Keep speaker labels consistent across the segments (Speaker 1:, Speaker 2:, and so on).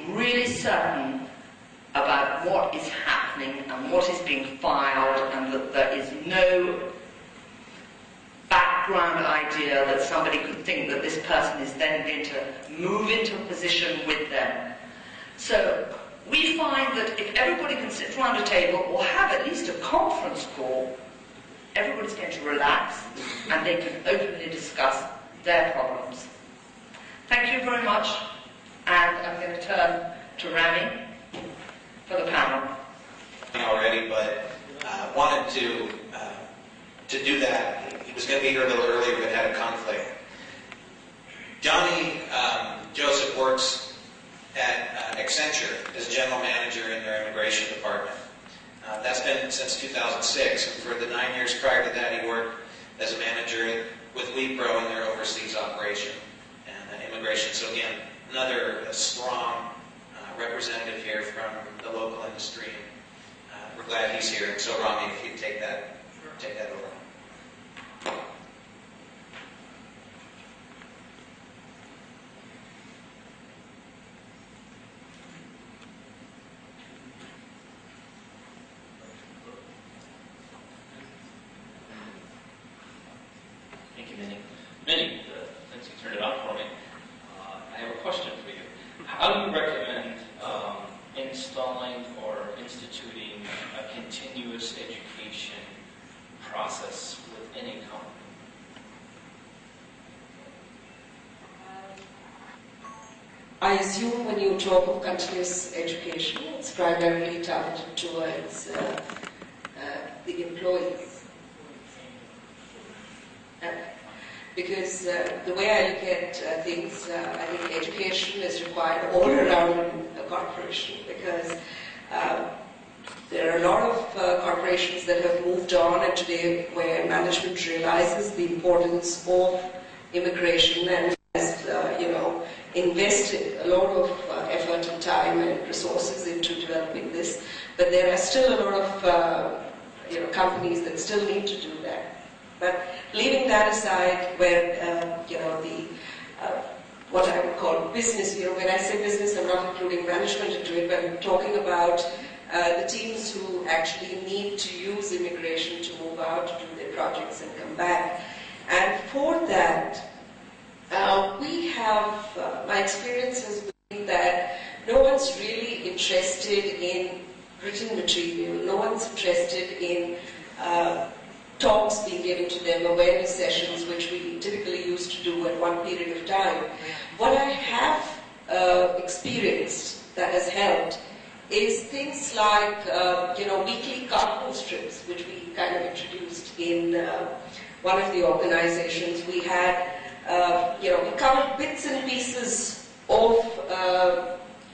Speaker 1: really certain about what is happening and what is being filed, and that there is no background idea that somebody could think that this person is then going to move into a position with them. So we find that if everybody can sit around a table or have at least a conference call, everybody's going to relax and they can openly discuss their problems. Thank you very much, and I'm going to turn to Rami for the panel.
Speaker 2: Already, but wanted to do that. He was going to be here a little earlier, but had a conflict. Johnny Joseph works at Accenture as general manager in their immigration department. That's been since 2006, and for the 9 years prior to that, he worked as a manager with Wipro in their overseas operation and immigration. So again, another strong representative here from the local industry. We're glad he's here. And so, Rami, if you take that over.
Speaker 3: Thank you, Minnie. Minnie, since you turned it on for me, I have a question for you. How do you recommend installing or instituting a continuous education process within a company?
Speaker 4: I assume when you talk of continuous education, it's primarily targeted towards the employees. Because the way I look at things, I think education is required all around a corporation, because there are a lot of corporations that have moved on, and today where management realizes the importance of immigration and has invested a lot of effort and time and resources into developing this. But there are still a lot of companies that still need to do that. But leaving that aside, where what I would call business, when I say business, I'm not including management into it, but I'm talking about the teams who actually need to use immigration to move out, to do their projects and come back. And for that, we have, my experience has been that no one's really interested in written material, no one's interested in talks being given to them, awareness sessions, which we typically used to do at one period of time. What I have experienced that has helped is things like, weekly cartoon strips, which we kind of introduced in one of the organizations. We had, we covered bits and pieces of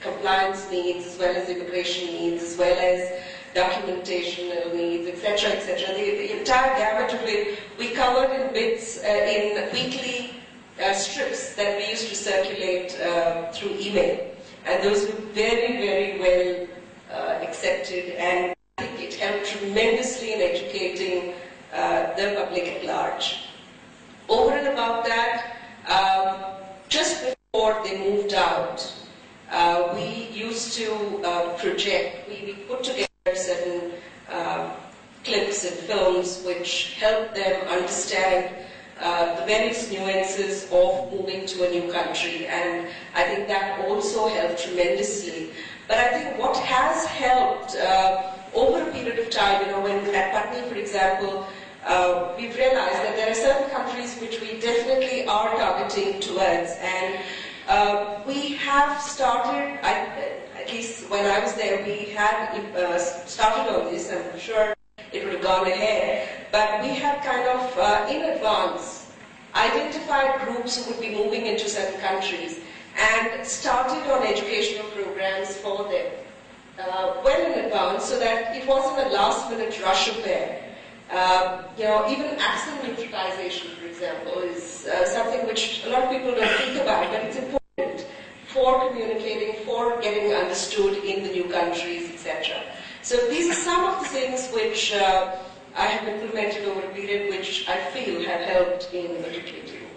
Speaker 4: compliance needs, as well as immigration needs, as well as documentational needs, etc., etc. The entire gamut of it we covered in bits in weekly strips that we used to circulate through email, and those were very, very well accepted, and I think it helped tremendously in educating the public at large. Over and above that, just before they moved out, we used to project, we put together certain clips and films which help them understand the various nuances of moving to a new country, and I think that also helped tremendously. But I think what has helped over a period of time, when at Putney, for example, we've realized that there are certain countries which we definitely are targeting towards, and we have started, at least when I was there, we had started on this. I'm sure it would have gone ahead, but we had kind of, in advance, identified groups who would be moving into certain countries and started on educational programs for them well in advance, so that it wasn't a last-minute rush affair. Even accent neutralization, for example, is something which a lot of people don't think about, but it's important for communicating, for getting understood in the new countries, etc. So these are some of the things which I have implemented over a period, which I feel have helped in educating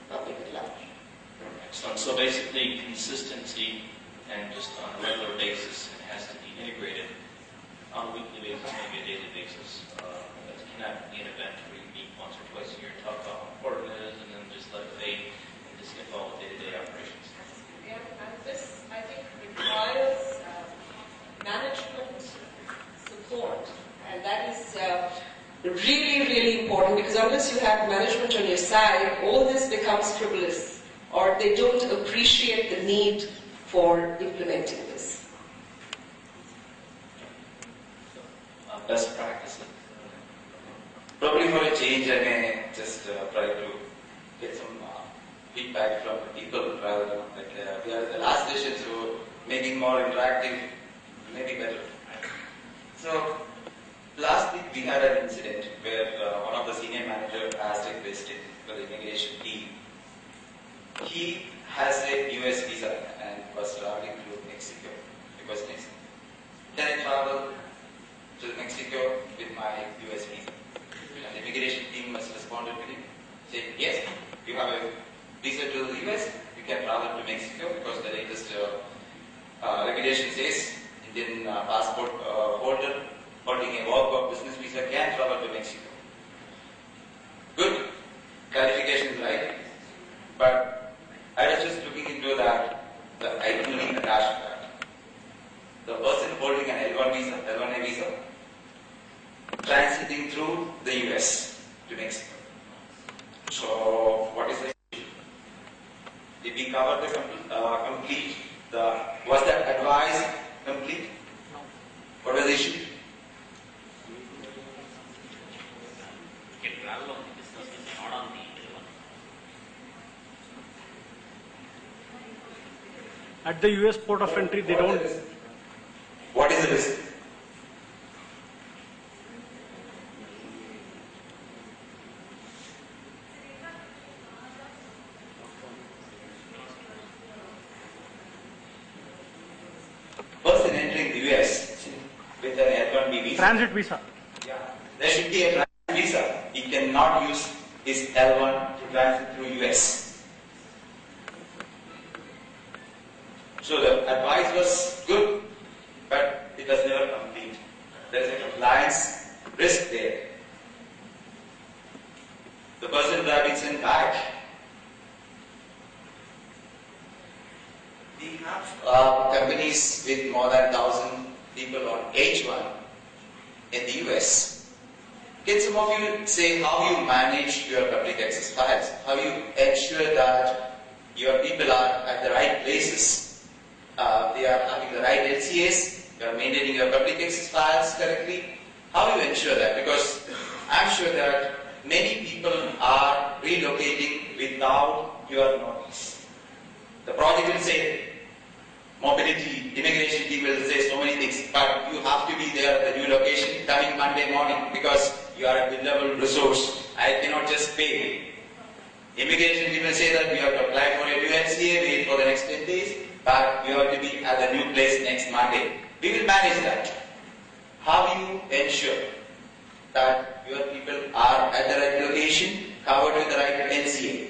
Speaker 4: public at large.
Speaker 3: Excellent. So basically, consistency and just
Speaker 4: unless you have management on your side, all this becomes frivolous, or they don't appreciate the need for implementing this.
Speaker 5: Best practices. Probably for a change, I may just try to get some feedback from the people rather than we are at the last session, so making more interactive may be better. So last week we had an incident where one of the senior managers asked a question for the immigration team. He has a US visa and was traveling to Mexico. The question is, can I travel to Mexico with my US visa? And the immigration team was responded to him, saying, yes, you have a visa to the US, you can travel to Mexico because the latest regulation says Indian passport holder holding a work or business visa can travel to Mexico. Good, clarification is right, but I was just looking into that, the itinerary attached to that. The person holding an L1 visa, L1A visa, transiting through the US to Mexico. So, what is the issue? Did we cover the complete? Was that advice complete? No. What was the issue?
Speaker 6: You can travel on the business visa, not on the L1.
Speaker 7: At the US port of entry, they don't.
Speaker 5: What is the risk? Person entering the US with an L1B visa.
Speaker 7: Transit visa.
Speaker 5: Yeah, there should be a transit visa. He cannot use his L1 to transit through US. So the advice was good, but it was never complete. There is a compliance risk there. The person would have been sent back. We have companies with more than 1,000 people on H1 in the US. Can some of you say how you manage your public access files? How you ensure that your people are at the right places? They are having the right LCAs, you are maintaining your public access files correctly. How you ensure that? Because I'm sure that many people are relocating without your notice. The project will say mobility, immigration team will say so many things, but you have to be there at the new location coming Monday morning because you are a billable resource. I cannot just pay. Immigration team will say that you have to apply for a new LCA, wait for the next 10 days, but you have to be at the new place next Monday. We will manage that. How you ensure that your people are at the right location, covered with the right LCA?